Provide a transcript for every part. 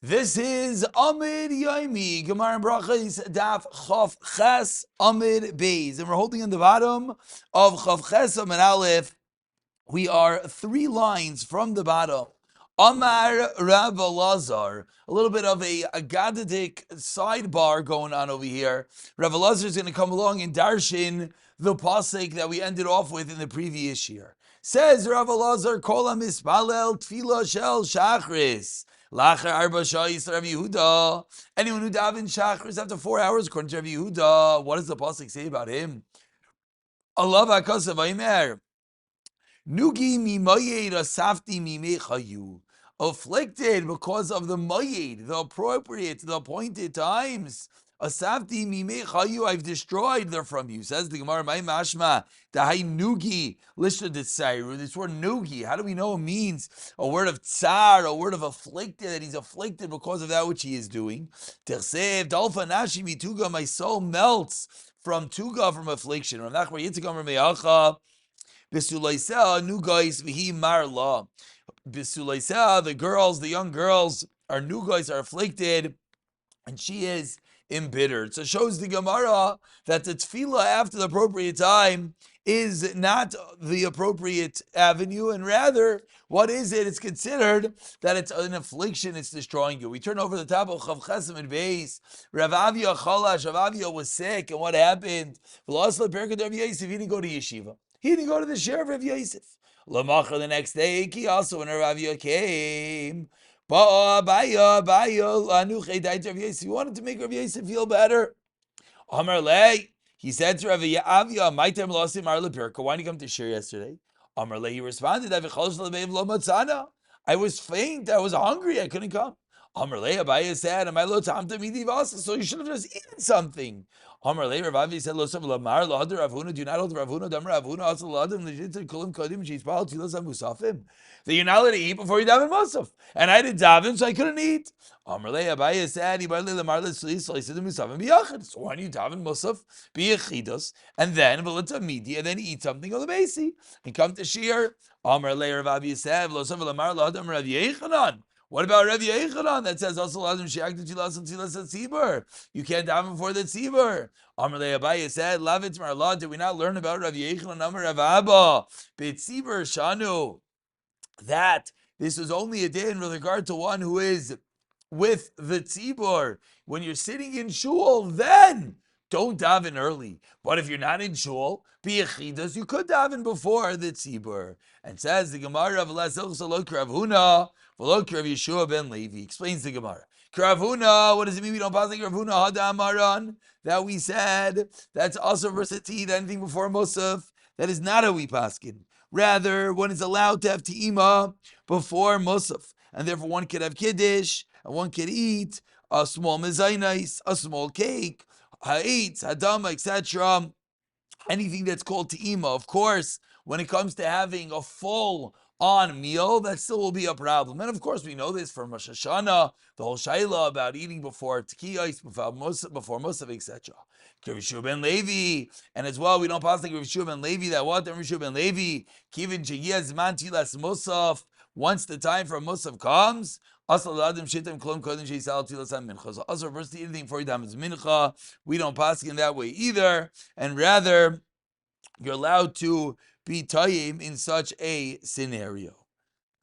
This is Amud Yomi, Gemara and Berachos, Daf Chof Ches Amud Beis, and we're holding on the bottom of Chof Ches Amud Aleph. We are 3 lines from the bottom. Amar Rav Elazar, a little bit of a Agadic sidebar going on over here. Rav Elazar is going to come along and darshin the pasuk that we ended off with in the previous year. Says Rav Elazar, Kol HaMispalel Tefillah Shel Shachris. Lacher Arba Shayis Rav Yehuda. Anyone who davens Shachris after 4 hours, according to Rav Yehuda, what does the pasuk say about him? Allah v'akasav v'yimer. Nugi mi mayed asafti mi mechayu. Afflicted because of the mayed, the appropriate, the appointed times. Asafti mi mechayu, I've destroyed them from you. Says the Gemara, my mashma, dahai nugi, listen to tsairu. This word nugi, how do we know it means? A word of tsar, a word of afflicted, that he's afflicted because of that which he is doing. Tersev, dalfa nashi mituga, my soul melts from tuga, from affliction. Ramnach yitzikam rameyacha. B'sulaisa, new guys, v'hi marla. B'sulaisa, the girls, the young girls, are new guys, are afflicted, and she is embittered. So it shows the Gemara that the tefillah after the appropriate time is not the appropriate avenue, and rather, what is it? It's considered that it's an affliction, it's destroying you. We turn over the top of Chav Chesem and Beis. Rav Avia Chalash, Rav Avia was sick, and what happened? V'lasla Perkei Rav Yosef, he didn't go to yeshiva. He didn't go to the sheriff of Yosef. Lamacher the next day, he also when Rav Avia came. He wanted to make Rav Yosef feel better. Amar Lei, he said to Rav Avia, "My time lost him. Why didn't you come to share yesterday?" Amar Lei, he responded, "I was faint. I was hungry. I couldn't come." Amar Lei, Abaye said, "Am I lo tamta midi vasa?" So you should have just eaten something. Amar Lei, Rav Avia said, "Lo sam lamar lo hadar Rav Huna. Do you not hold Rav Huna? Dam Rav Huna also lo hadar lejitzid kulim kodim sheyispal tilas musafim. That you're not allowed to eat before you daven musaf. And I did daven, so I couldn't eat." Amar Lei, Abaye said, "Ibar le lamar le slis lo yisid musafim biyachid." So why do you daven musaf biyachidos and then v'lita midi and then eat something on the basi and come to shir? Amar Lei, Rav Avia said, "Lo sam lamar lo hadar Rav Yechanan." What about Rav Yechanan that says also you can't daven before the tzibur? Amar le Abaye said, "Lavitz marla." Did we not learn about Rav Yechanan? Amar Rav Abba b'tzibur shanu, that this is only a din with regard to one who is with the tzibur. When you're sitting in shul, then don't daven early. But if you're not in shul, biyachidas, you could daven before the tzibur. And says the Gemara of Rav Huna. Rav Yeshua ben Levi explains the Gemara. Rav Huna, what does it mean? We don't pass like Rav Huna Hada Amaran that we said that's also versus to eat anything before Musaf. That is not how we paskin. Rather, one is allowed to have te'ima before Musaf, and therefore one could have kiddush and one could eat a small mezaynais, a small cake, ha'etz, hadama, etc. Anything that's called te'ima. Of course, when it comes to having a full on meal, that still will be a problem. And of course, we know this from Rosh Hashanah, the whole shaila about eating before tekiyos, before Musaf, etc. Rav Yeshua ben Levi, and as well, we don't pass like Rav Yeshua ben Levi that what? Rav Yeshua ben Levi, kivin sheyeh zman tilas Musaf, once the time for Musaf comes, also reverse to anything for Yidam mincha. We don't pass in that way either, and rather you're allowed to be tayyim in such a scenario.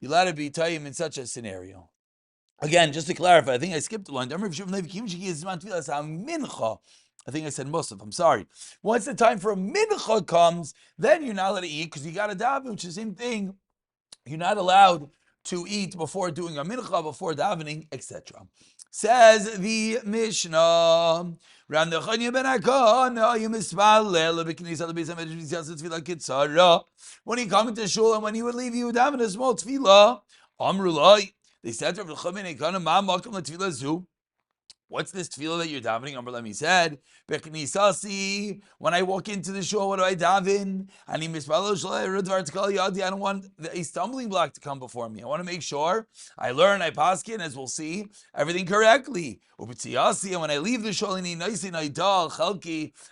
You're allowed to be tayyim in such a scenario. Again, just to clarify, I think I skipped a line. I think I said Musaf. I'm sorry. Once the time for a mincha comes, then you're not allowed to eat because you got to daven, which is the same thing. You're not allowed to eat before doing a mincha, before davening, etc. Says the Mishnah. When he come into shul and when he would leave, he would daven a small tefillah. Amrulai. They said to Rav Chaim, what's this tefillah that you're davening? Amrullah, he said, when I walk into the shul, what do I daven? And I don't want a stumbling block to come before me. I want to make sure I learn, I paskin, as we'll see, everything correctly. And when I leave the shul,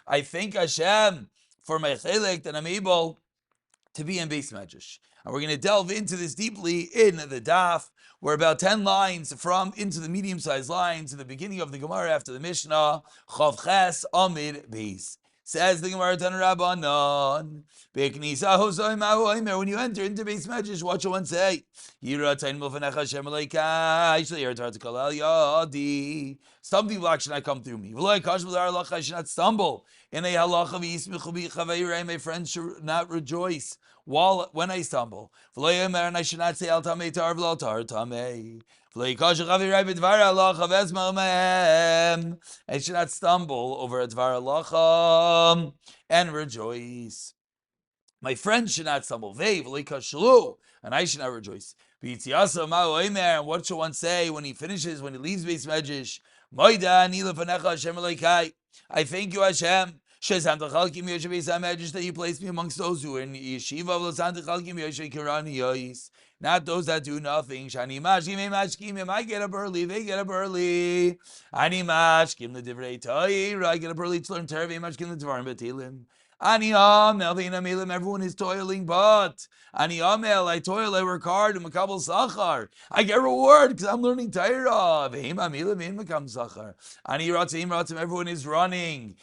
I thank Hashem for my chelek that I'm able to be in Beis Medrash. And we're going to delve into this deeply in the daf. We're about 10 lines from into the medium-sized lines in the beginning of the Gemara after the Mishnah. Chav Ches Amid Beis. Says the Gemara Tan Rabbanon. When you enter into Beis Medrash, what shall one say? Stumbling block should not come through me. I should not stumble. In a halacha, my friends should not rejoice when I stumble. And I should not say al tamei tar v'lo tar tamei. I should not stumble over a dvar halacha and rejoice. My friends should not stumble. And I should not rejoice. And what should one say when he finishes, when he leaves Beis Medrash? I thank you, Hashem, that you placed me amongst those who are in yeshiva. Not those that do nothing. I get up early, they get up early. I get up early to learn Torah. Everyone is toiling, but I toil, I work hard, I get reward because I'm learning Torah. Everyone is running.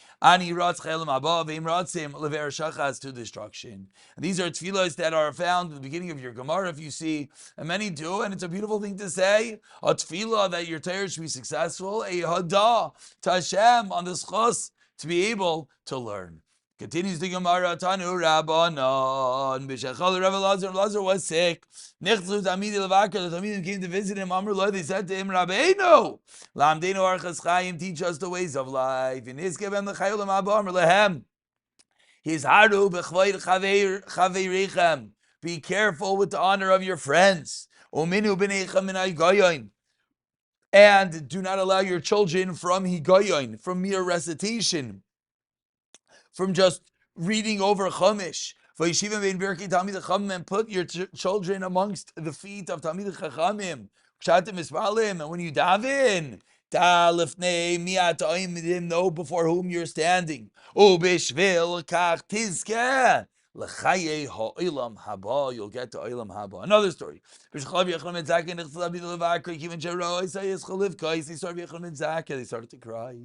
To destruction. And these are tefillos that are found at the beginning of your Gemara, if you see, and many do, and it's a beautiful thing to say. A tefillah that your Torah should be successful, a hadah to Hashem on the schos to be able to learn. Continues the Gemara, Tanu Rabbanon, B'shechal Rav Elazar was sick. Nechzu Tamidi Levakar, the Tamidim came to visit him. Amr Lo, they said to him, Rabbeinu, Lamdeinu Archas Chaim, teach us the ways of life. In Iske ben L'chayol Ma'aba Amr Lehem, His Haru B'chvoid Chaveirichem, be careful with the honor of your friends. Uminu B'neichem Minay Goyoin, and do not allow your children from Higoyoin, from mere recitation, from just reading over Chumash. And put your children amongst the feet of Talmidei Chachamim. And when you daven, know before whom you're standing. You'll get to Olam Haba. Another story. They started to cry.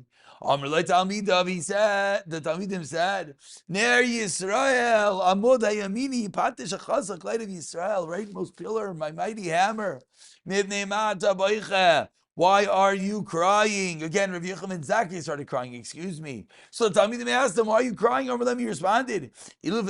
The Talmidim said, Ner Yisrael, Amud Yomi, Patish Achazak, light of Yisrael, rightmost pillar, my mighty hammer. Why are you crying? Again, Rav Yechim and Zakkai started crying, excuse me. So the Talmidim asked them, why are you crying over them? He responded, if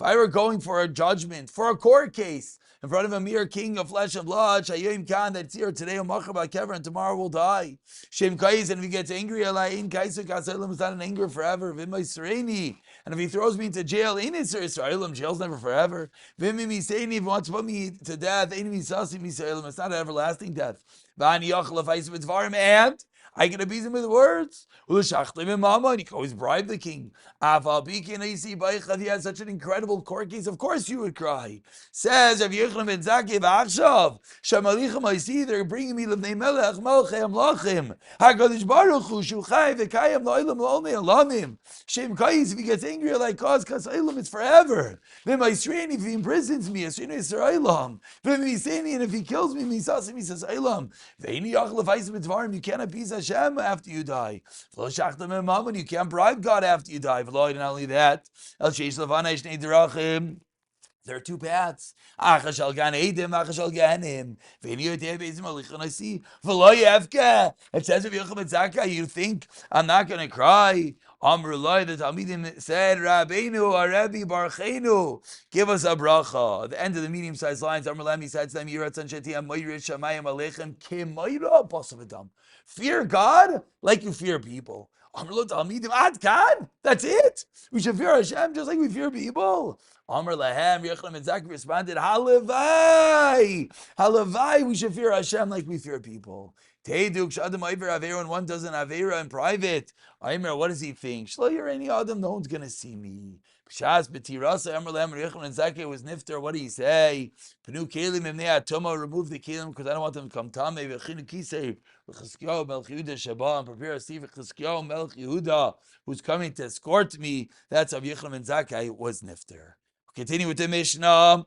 I were going for a judgment, for a court case, in front of a mere king of flesh and blood, Shayim Khan, that's here today, and tomorrow will die. Shem Kais, and if he gets angry, it's not an anger forever. And if he throws me into jail, jail's never forever. If he wants to put me to death, it's not an everlasting death. And I can abuse him with words. And he can always bribe the king. He has such an incredible court case. Of course you would cry. Says Rav Yechon ben Zakkai, they're bringing me L'vnei Melech, Melchei Amlachim. HaKadosh Baruch Hu, Shu Chai V'kayim Lo'olam Lo'olmei Alamim. Shem Kais, if he gets angry like cause Olam, it's forever. If he imprisons me, and if he kills me, you can't appease Hashem after you die. You can't bribe God after you die. Not only that, there are two paths. It says if you think I'm not going to cry. Amrullah, the Talmidim said, Rabbeinu, Arabi, Barcheinu, give us a bracha. At the end of the medium-sized lines, Amrullah, he said to them, Yirat Sanchetia, Moirit Shamayim Aleichem, Kemoira Basavadam. Fear God like you fear people. Amrullah, Talmidim, Ad God, that's it. We should fear Hashem just like we fear people. Amr Lahem, Yechon and Zakkai responded, Halavai, Halavai, we should fear Hashem like we fear people. Teiduk Shadam Iver Avera, one doesn't Avera in private. Aimer, what does he think? Shlo Yereni Adam, no one's gonna see me. Shas B'tirasa, Amr Lahem, Yechon and Zakkai was nifter. What do you say? Penu Kelim Imnei Atoma, remove the Kelim because I don't want them to come Tameh. V'chinu Kisei, V'chaskiyah Melch Yehuda Shabbat, and prepare a Steve V'chaskiyah Melch Yehuda, who's coming to escort me. That's how Yechon and Zakkai was nifter. Continue with the Mishnah.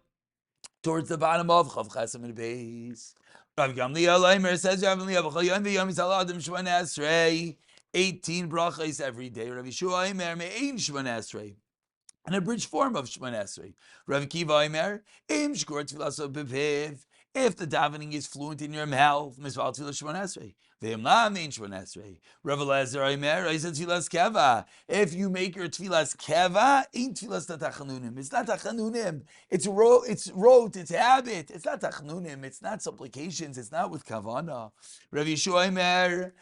towards the bottom of Chav Ches Amud Beis. Rav Gamliel Leimer says Rav Gamliel B'chol Yom V'Yom Yisal Adam Shmona Esrei 18 brachos every day. Rav Yeshua Eimer Me'ein Shmona Esrei. An abridged form of Shemon Esrei. Rav Kiva Omer, Im Shkor Tfilas Bepiv. If the davening is fluent in your mouth, Misval Tfilas Shemon Esrei. Ve'im la mean Shemon Esrei. Rav Elazar Omer, Oisa Tfilas Keva. If you make your Tfilas Keva, ain't Tfilas Tachanunim. It's not Tachanunim. It's rote. It's habit. It's not Tachanunim. It's not supplications. It's not with Kavana. Rav Yeshua Omer,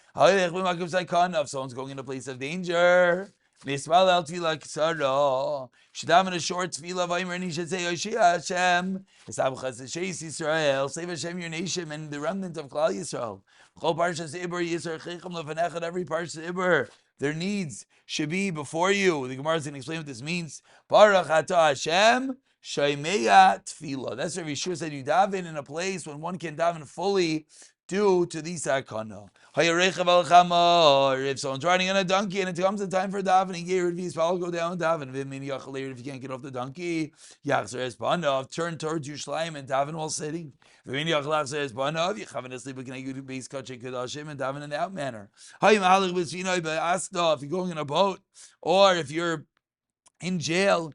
if someone's going in a place of danger. Mismal al tefillah ksara. Should have in a short tefillah vaymer and he should say Yoshia Hashem. Esav Chesed Yisrael. Save Hashem your nation and the remnant of Klal Yisrael. Chol parshas Iber Yisrael Chechem lefanechad. Every parshas Iber, their needs should be before you. The Gemara is going to explain what this means. Baruch atah Hashem shaimeya tefillah. That's what Yeshua said. You daven in a place when one can daven fully due to the sakana. If someone's riding on a donkey and it comes the time for davening, I'll go down and daven. If you can't get off the donkey, turn towards Yerushalayim and daven while sitting. And daven in that manner. If you're going in a boat or if you're in jail,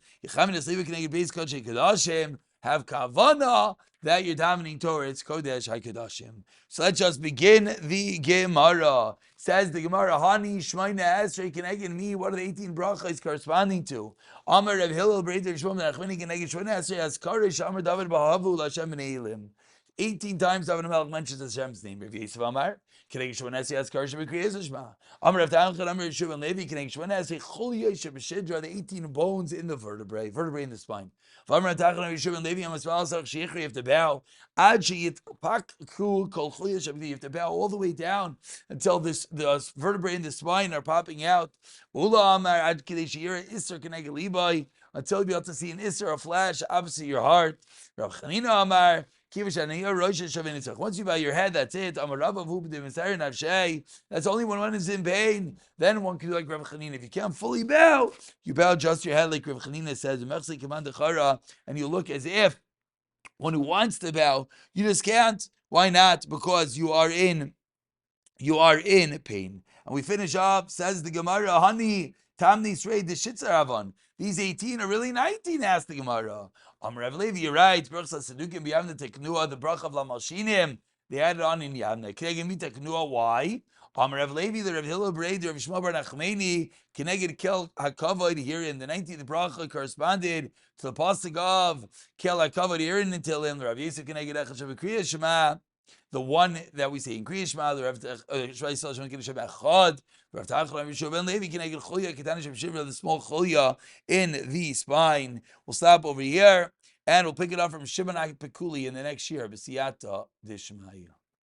have kavana that you're davening towards Kodesh HaKadoshim. So let's just begin the Gemara. Says the Gemara, Hani Shmoina Esrei Keneged Mi. What are the 18 brachas corresponding to? Amar Rav Hillel Breiter Shmom Nachmani Keneged Shmoina Esrei as Karesh Amar David Ba'avu L'Hashem B'Neilim. 18 times David HaMelech mentions Hashem's name. Rav Yisrael Amar Keneged Shmoina Esrei as Karesh B'Kriyas Shema. Amar Rav Tanchad Amar Yeshua and Levi Keneged Shmoina Esrei Chol Yoshe B'Shidra. The 18 bones in the vertebrae in the spine. If you have to bow, you have to bow all the way down until the vertebrae in the spine are popping out. Until you'll be able to see an isser, a flash, opposite your heart. Once you bow your head, that's it. That's only when one is in pain. Then one can do like Rav Chanina. If you can't fully bow, you bow just your head like Rav Chanina says. And you look as if one who wants to bow, you just can't. Why not? Because you are in pain. And we finish up, says the Gemara, Hani, Tamni Srei, the Shitzaravan. These 18 are really 19, asked the Gemara. Rav Levi, you're right. Berachos Sadukim b'Yavne Teknua, the Brach of Lamalshinim. They added on in Yavne. Keneged Teknua, why? Rav Levi, the Rav Hillel Breid, the Rav Shmuel Bar Nachmani, Keneged Kel HaKavod here in the 19th Bracha corresponded to the pasuk of Kel HaKavod here in Tehillim. Rav Yosef Keneged Echad Shavik Shema. The one that we say in Kriya Shema, the Rav Shvaisal Shema Kiddush Echad, Rav Tachal Rav Yeshua Ben Levi Keneged Chulya Ketana Shem Shivra, the small Chulya in the spine. We'll stop over here and we'll pick it up from Shimon Pekuli in the next year. B'siyata Dishmaya.